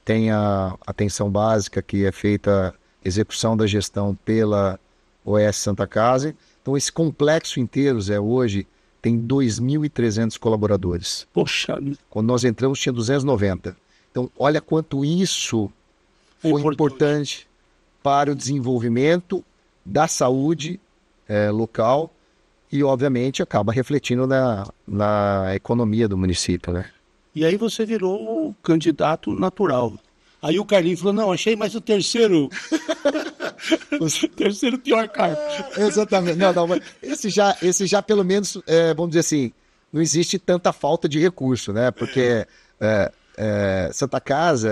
tem a atenção básica, que é feita execução da gestão pela OS Santa Casa. Então esse complexo inteiro, Zé, hoje tem 2.300 colaboradores. Poxa. Quando nós entramos tinha 290. Então olha quanto isso foi importante para o desenvolvimento da saúde local e, obviamente, acaba refletindo na economia do município, né? E aí você virou o candidato natural. Aí o Carlinhos falou, não, achei mais o terceiro... o terceiro pior cargo. Exatamente. Não, mas esse já pelo menos, vamos dizer assim, não existe tanta falta de recurso, né? Porque Santa Casa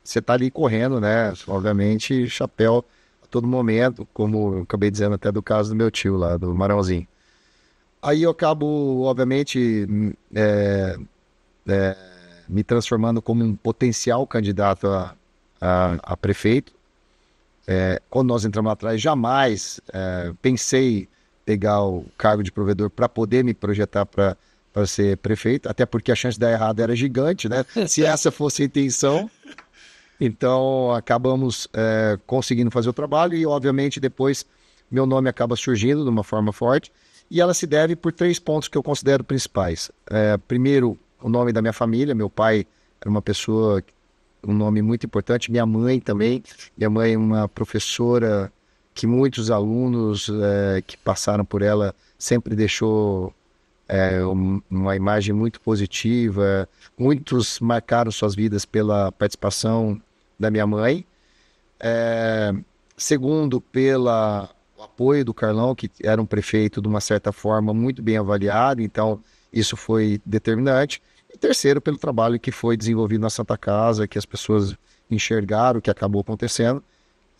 você tá ali correndo, né? Obviamente, chapéu a todo momento, como eu acabei dizendo até do caso do meu tio lá, do Marãozinho. Aí eu acabo, obviamente, me transformando como um potencial candidato a prefeito. Quando nós entramos atrás, jamais pensei pegar o cargo de provedor para poder me projetar para ser prefeito, até porque a chance de dar errado era gigante, né? Se essa fosse a intenção. Então, acabamos conseguindo fazer o trabalho e, obviamente, depois meu nome acaba surgindo de uma forma forte e ela se deve por 3 pontos que eu considero principais. Primeiro, o nome da minha família. Meu pai era uma pessoa, um nome muito importante, minha mãe também. Minha mãe é uma professora que muitos alunos que passaram por ela sempre deixou uma imagem muito positiva. Muitos marcaram suas vidas pela participação da minha mãe. Segundo, pelo apoio do Carlão, que era um prefeito de uma certa forma muito bem avaliado, então isso foi determinante. E terceiro, pelo trabalho que foi desenvolvido na Santa Casa, que as pessoas enxergaram o que acabou acontecendo,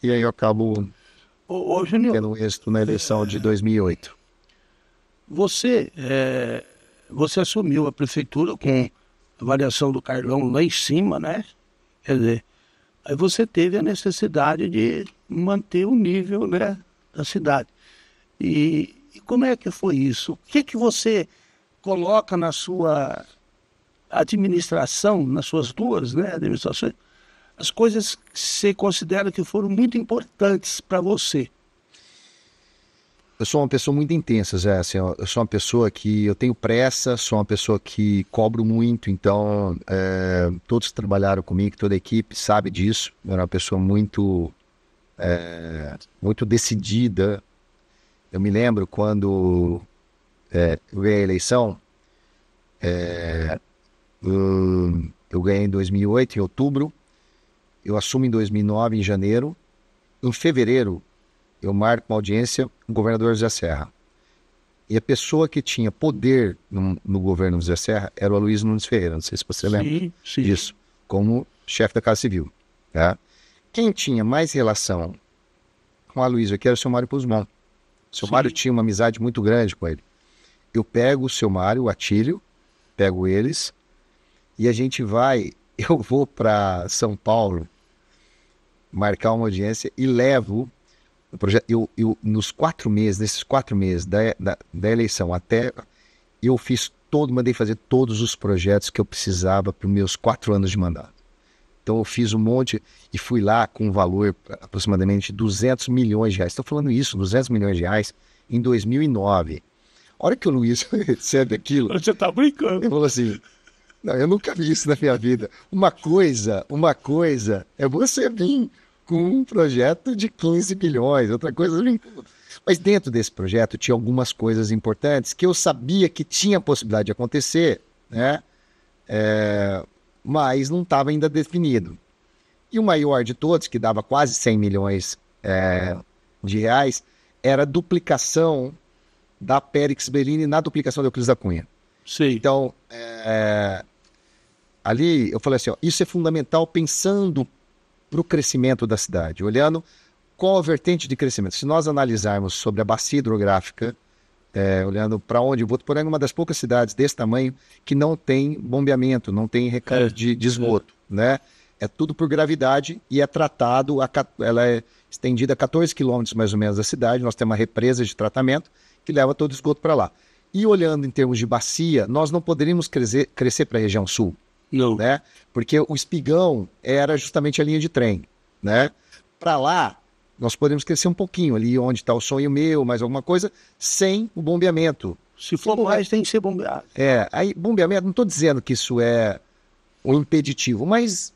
e aí eu acabo Júnior, tendo um êxito na eleição de 2008. você, você assumiu a prefeitura com a variação do Carlão lá em cima, né? Quer dizer, aí você teve a necessidade de manter o nível, né, da cidade. E como é que foi isso? O que você coloca na sua administração, nas suas duas, né, administrações, as coisas que você considera que foram muito importantes para você? Eu sou uma pessoa muito intensa, Zé. Assim, eu sou uma pessoa que eu tenho pressa, sou uma pessoa que cobro muito, então todos que trabalharam comigo, toda a equipe sabe disso. Eu era uma pessoa muito, muito decidida. Eu me lembro quando eu ganhei a eleição, eu ganhei em 2008, em outubro, eu assumo em 2009, em janeiro. Em fevereiro, eu marco uma audiência com o governador José Serra. E a pessoa que tinha poder no governo José Serra era o Aloysio Nunes Ferreira, não sei se você lembra disso, como chefe da Casa Civil. Tá? Quem tinha mais relação com o Aloysio aqui era o seu Mário Puzman. O seu Mário tinha uma amizade muito grande com ele. Eu pego o seu Mário, o Atílio, pego eles, e a gente vai, eu vou para São Paulo marcar uma audiência e levo o projeto. Nos 4 meses, nesses 4 meses da eleição até, eu mandei fazer todos os projetos que eu precisava para os meus 4 anos de mandato. Então eu fiz um monte e fui lá com um valor aproximadamente 200 milhões de reais. Estou falando isso, 200 milhões de reais em 2009. A hora que o Luiz recebe aquilo... Você está brincando. Ele falou assim, não, eu nunca vi isso na minha vida. Uma coisa é você vir com um projeto de 15 bilhões, outra coisa... Mas dentro desse projeto tinha algumas coisas importantes que eu sabia que tinha possibilidade de acontecer, né? Mas não estava ainda definido. E o maior de todos, que dava quase 100 milhões de reais, era a duplicação da Périx Bellini na duplicação da Euclides da Cunha. Sim. Então, ali eu falei assim, ó, isso é fundamental pensando para o crescimento da cidade, olhando qual a vertente de crescimento. Se nós analisarmos sobre a bacia hidrográfica, olhando para onde, Votuporanga é uma das poucas cidades desse tamanho que não tem bombeamento, não tem recarga de esgoto, né? É tudo por gravidade e é tratado, ela é estendida a 14 quilômetros mais ou menos da cidade, nós temos uma represa de tratamento que leva todo o esgoto para lá. E olhando em termos de bacia, nós não poderíamos crescer para a região sul, não, né? Porque o espigão era justamente a linha de trem, né? Para lá, nós podemos crescer um pouquinho, ali onde está o Sonho Meu, mais alguma coisa, sem o bombeamento. Se for mais, tem que ser bombeado. Aí bombeamento, não estou dizendo que isso é um impeditivo, mas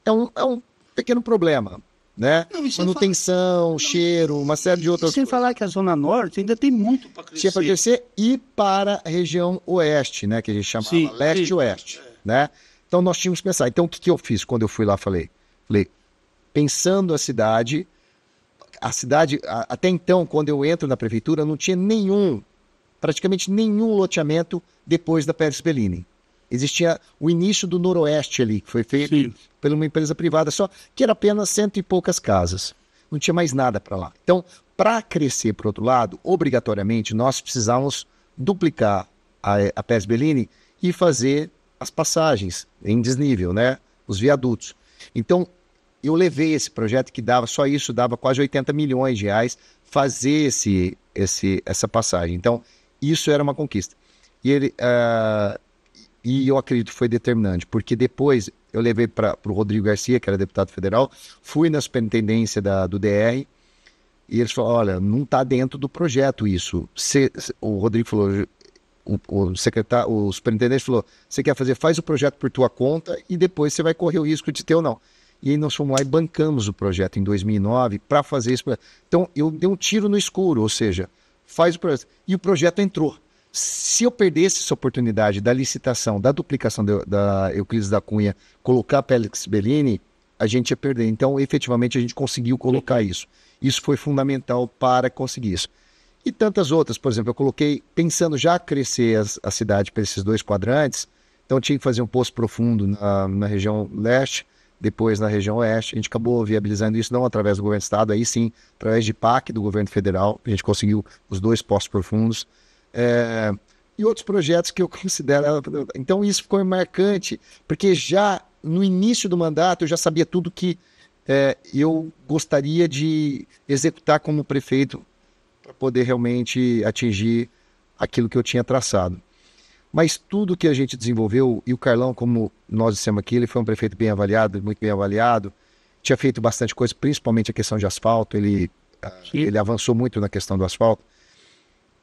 é um pequeno problema, né? Manutenção, cheiro, uma série de outras Sem coisas. falar que a Zona Norte ainda tem muito para crescer. Tinha para crescer e para a região oeste, né? Que a gente chamava leste e oeste, né? Então nós tínhamos que pensar. Então o que eu fiz quando eu fui lá? Falei, pensando a cidade, até então, quando eu entro na prefeitura, não tinha praticamente nenhum loteamento depois da Pérez Bellini. Existia o início do Noroeste ali, que foi feito Sim. por uma empresa privada só, que era apenas 100 e poucas casas. Não tinha mais nada para lá. Então, para crescer para o outro lado, obrigatoriamente, nós precisávamos duplicar a Pes Bellini e fazer as passagens em desnível, né? Os viadutos. Então, eu levei esse projeto que dava, só isso dava quase 80 milhões de reais, fazer essa passagem. Então, isso era uma conquista. E eu acredito que foi determinante, porque depois eu levei para o Rodrigo Garcia, que era deputado federal, fui na superintendência do DR, e eles falaram, olha, não está dentro do projeto isso. O Rodrigo falou, o superintendente falou, você quer fazer, faz o projeto por tua conta e depois você vai correr o risco de ter ou não. E aí nós fomos lá e bancamos o projeto em 2009 para fazer isso. Então eu dei um tiro no escuro, ou seja, faz o projeto. E o projeto entrou. Se eu perdesse essa oportunidade da licitação, da duplicação da Euclides da Cunha, colocar a Pes Bellini, a gente ia perder. Então, efetivamente, a gente conseguiu colocar isso. Isso foi fundamental para conseguir isso. E tantas outras, por exemplo, eu coloquei, pensando já crescer a cidade para esses 2 quadrantes, então eu tinha que fazer um poço profundo na região leste, depois na região oeste. A gente acabou viabilizando isso não através do governo do estado, aí sim, através de PAC do governo federal, a gente conseguiu os 2 poços profundos. E outros projetos que eu considero. Então isso ficou marcante, porque já no início do mandato eu já sabia tudo que eu gostaria de executar como prefeito para poder realmente atingir aquilo que eu tinha traçado. Mas tudo que a gente desenvolveu, e o Carlão, como nós dissemos aqui, ele foi um prefeito bem avaliado, muito bem avaliado, tinha feito bastante coisa, principalmente a questão de asfalto, ele avançou muito na questão do asfalto.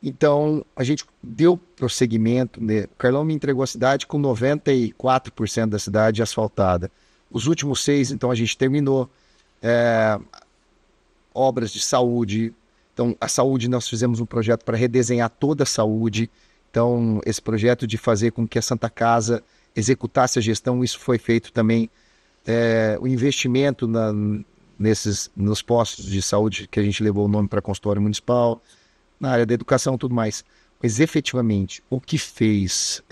Então, a gente deu prosseguimento, né? O Carlão me entregou a cidade com 94% da cidade asfaltada. Os últimos 6, então, a gente terminou. Obras de saúde. Então, a saúde, nós fizemos um projeto para redesenhar toda a saúde. Então, esse projeto de fazer com que a Santa Casa executasse a gestão, isso foi feito também. O investimento nos postos de saúde, que a gente levou o nome para consultório municipal, na área da educação e tudo mais. Mas, efetivamente, o que fez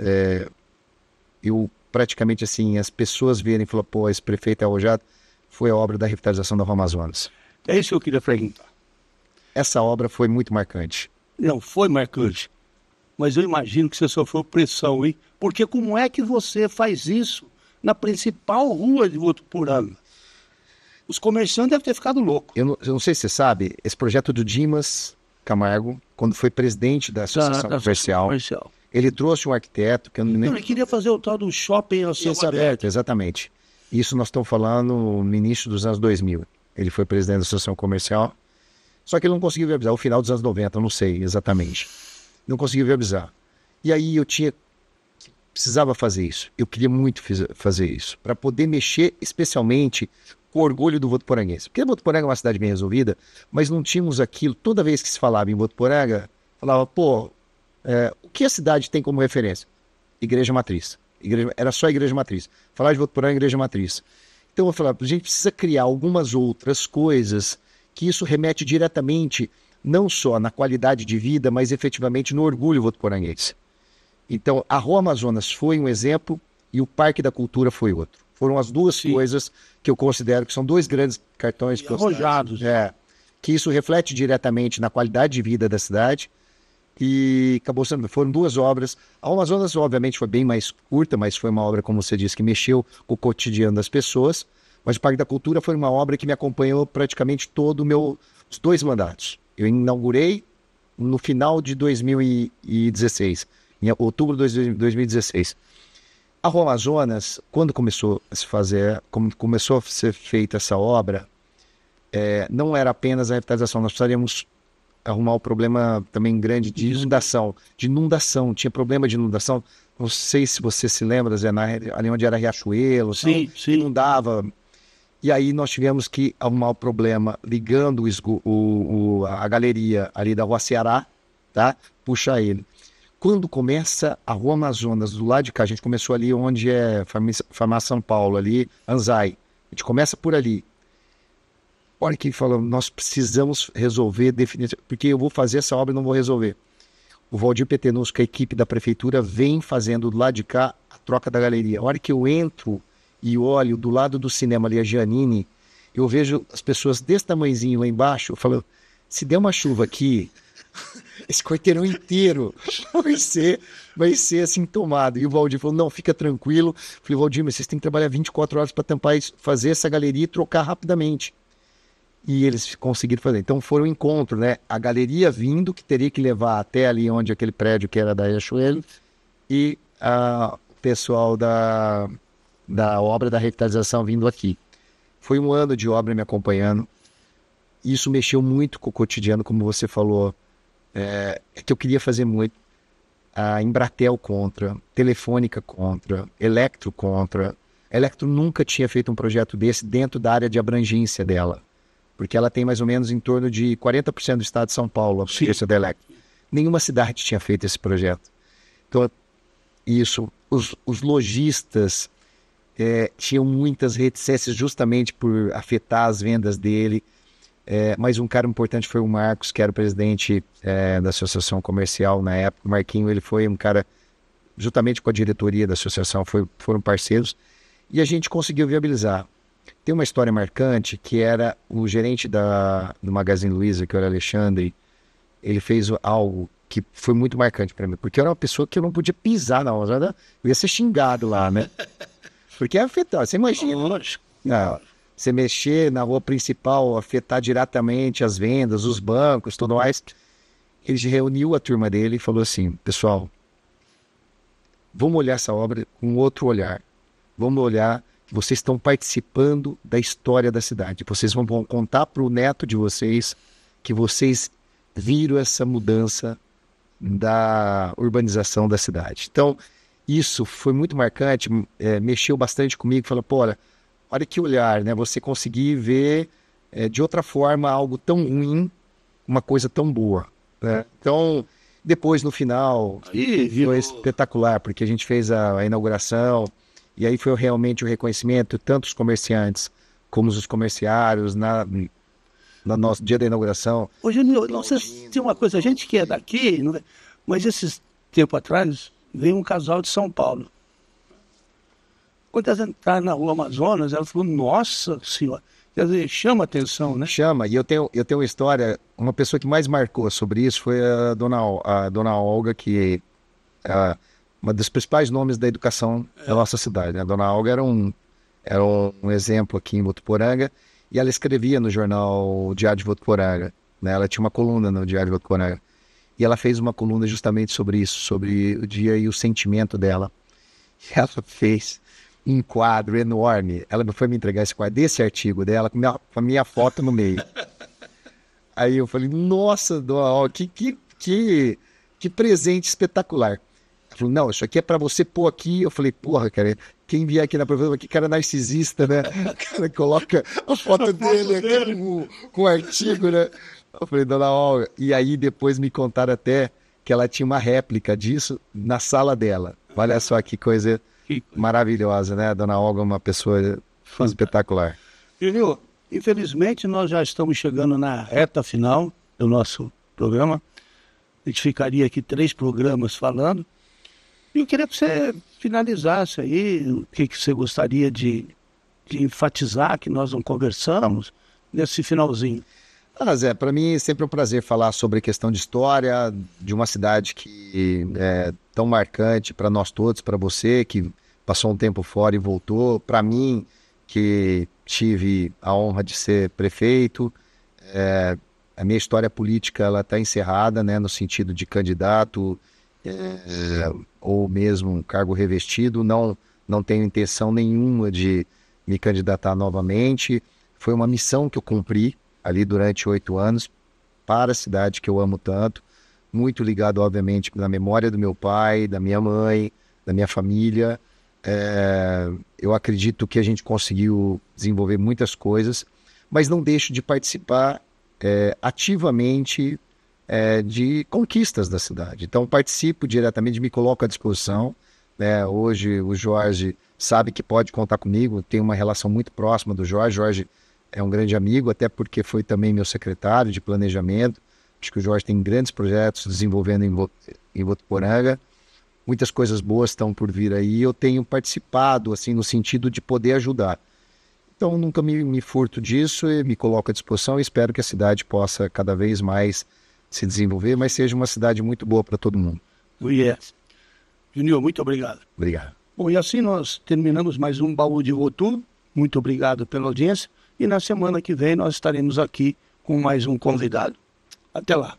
eu praticamente, assim, as pessoas verem e falar, pô, esse prefeito é arrojado, foi a obra da revitalização da Rua Amazonas. É isso que eu queria perguntar. Essa obra foi muito marcante. Não, foi marcante. Mas eu imagino que você sofreu pressão, hein? Porque como é que você faz isso na principal rua de Votuporanga? Os comerciantes devem ter ficado loucos. Eu não sei se você sabe, esse projeto do Dimas Camargo, quando foi presidente da Associação Comercial, ele trouxe um arquiteto que eu nem... Ele queria fazer o tal do shopping ao céu aberto. Exatamente. Isso nós estamos falando no início dos anos 2000. Ele foi presidente da Associação Comercial, só que ele não conseguiu viabilizar. O final dos anos 90, eu não sei exatamente. Não conseguiu viabilizar. E aí precisava fazer isso. Eu queria muito fazer isso, para poder mexer especialmente com o orgulho do votuporanguense. Porque Votuporanga é uma cidade bem resolvida, mas não tínhamos aquilo. Toda vez que se falava em Votuporanga, falava, pô, o que a cidade tem como referência? Igreja Matriz. Era só a Igreja Matriz. Falar de Votuporanga, Igreja Matriz. Então eu falava, a gente precisa criar algumas outras coisas que isso remete diretamente, não só na qualidade de vida, mas efetivamente no orgulho votuporanguense. Então a Rua Amazonas foi um exemplo e o Parque da Cultura foi outro. Foram as duas coisas que eu considero que são 2 grandes cartões arrojados. Que isso reflete diretamente na qualidade de vida da cidade. E acabou sendo, foram 2 obras. A Amazonas, obviamente, foi bem mais curta, mas foi uma obra, como você disse, que mexeu com o cotidiano das pessoas. Mas o Parque da Cultura foi uma obra que me acompanhou praticamente todo os 2 mandatos. Eu inaugurei no final de 2016, em outubro de 2016. A Rua Amazonas, quando começou a se fazer, começou a ser feita essa obra, não era apenas a revitalização, nós precisaríamos arrumar o problema também grande de inundação. Tinha problema de inundação. Não sei se você se lembra, Zé, ali onde era Riachuelo, sim. Inundava. E aí nós tivemos que arrumar o problema ligando a galeria ali da Rua Ceará, tá? Puxar ele. Quando começa a Rua Amazonas, do lado de cá, a gente começou ali onde é Farmácia São Paulo, ali, Anzai. A gente começa por ali. Olha que falando, nós precisamos resolver definitivamente, porque eu vou fazer essa obra e não vou resolver. O Valdir Petenusco, a equipe da prefeitura, vem fazendo do lado de cá troca da galeria. A hora que eu entro e olho do lado do cinema ali a Giannini, eu vejo as pessoas desse tamanhozinho lá embaixo, eu falo, se der uma chuva aqui, esse quarteirão inteiro vai ser assim tomado. E o Valdir falou, não, fica tranquilo. Eu falei, Valdir, mas vocês têm que trabalhar 24 horas para tampar isso, fazer essa galeria e trocar rapidamente. E eles conseguiram fazer. Então foi um encontro, né? A galeria vindo, que teria que levar até ali onde aquele prédio que era da Riachuelo, e o pessoal da obra da revitalização vindo aqui. Foi um ano de obra me acompanhando. Isso mexeu muito com o cotidiano, como você falou. É que eu queria fazer muito. A Embratel contra, Telefônica contra, Electro contra. A Electro nunca tinha feito um projeto desse dentro da área de abrangência dela. Porque ela tem mais ou menos em torno de 40% do estado de São Paulo, a abrangência da Electro. Nenhuma cidade tinha feito esse projeto. Então, isso. Os lojistas tinham muitas reticências justamente por afetar as vendas dele. Mas um cara importante foi o Marcos, que era o presidente da Associação Comercial na época. O Marquinho, ele foi um cara, juntamente com a diretoria da associação, foram parceiros. E a gente conseguiu viabilizar. Tem uma história marcante, que era o gerente do Magazine Luiza, que era o Alexandre. Ele fez algo que foi muito marcante para mim, porque eu era uma pessoa que eu não podia pisar na hora, eu ia ser xingado lá, né? Porque é afetar, você imagina. Não, você mexer na rua principal, afetar diretamente as vendas, os bancos, tudo mais. Ele reuniu a turma dele e falou assim, pessoal, vamos olhar essa obra com outro olhar. Vamos olhar, vocês estão participando da história da cidade. Vocês vão contar para o neto de vocês que vocês viram essa mudança da urbanização da cidade. Então, isso foi muito marcante, mexeu bastante comigo, falou, pô, olha que olhar, né? Você conseguir ver de outra forma algo tão ruim, uma coisa tão boa, né? Então, depois no final, foi espetacular, porque a gente fez a inauguração, e aí foi realmente o reconhecimento, tanto os comerciantes como os comerciários, no nosso dia da inauguração. Hoje, não sei se tem uma coisa, a gente que é daqui, mas esses tempo atrás, veio um casal de São Paulo. Quando elas entraram na rua Amazonas, ela falou, nossa senhora, quer dizer, chama atenção, né? Chama, e eu tenho uma história, uma pessoa que mais marcou sobre isso foi a dona Olga, que é uma dos principais nomes da educação da nossa cidade, né? A dona Olga era um exemplo aqui em Votuporanga, e ela escrevia no jornal Diário de Votuporanga, né? Ela tinha uma coluna no Diário de Votuporanga, e ela fez uma coluna justamente sobre isso, sobre o dia e o sentimento dela. E ela fez um quadro enorme, ela foi me entregar esse quadro desse artigo dela, com a minha foto no meio. Aí eu falei, nossa, Dona, que presente espetacular. Ela falou, não, isso aqui é para você pôr aqui. Eu falei, porra, cara, quem vier aqui na prefeitura, que cara narcisista, né? O cara coloca a foto dele aqui com o artigo, né? Eu falei, Dona Olga. E aí depois me contaram até que ela tinha uma réplica disso na sala dela. Olha só que coisa maravilhosa, né? A Dona Olga é uma pessoa espetacular. Júlio, infelizmente nós já estamos chegando na reta final do nosso programa. A gente ficaria aqui 3 programas falando. E eu queria que você finalizasse aí o que você gostaria de enfatizar, que nós não conversamos, nesse finalzinho. Zé, para mim é sempre um prazer falar sobre a questão de história, de uma cidade que é tão marcante para nós todos, para você que passou um tempo fora e voltou, para mim que tive a honra de ser prefeito. A minha história política ela está encerrada, né, no sentido de candidato ou mesmo um cargo revestido. Não tenho intenção nenhuma de me candidatar novamente. Foi uma missão que eu cumpri ali durante 8 anos, para a cidade que eu amo tanto, muito ligado, obviamente, na memória do meu pai, da minha mãe, da minha família. Eu acredito que a gente conseguiu desenvolver muitas coisas, mas não deixo de participar ativamente de conquistas da cidade. Então, participo diretamente, me coloco à disposição, né? Hoje, o Jorge sabe que pode contar comigo, tenho uma relação muito próxima do Jorge. Jorge é um grande amigo, até porque foi também meu secretário de planejamento. Acho que o Jorge tem grandes projetos desenvolvendo em Votuporanga. muitas coisas boas estão por vir aí. Eu tenho participado, assim, no sentido de poder ajudar. Então, nunca me furto disso e me coloco à disposição e espero que a cidade possa cada vez mais se desenvolver, mas seja uma cidade muito boa para todo mundo. Yes. Júnior, muito obrigado. Obrigado. Bom, e assim nós terminamos mais um Baú de Votu. Muito obrigado pela audiência. E na semana que vem nós estaremos aqui com mais um convidado. Até lá.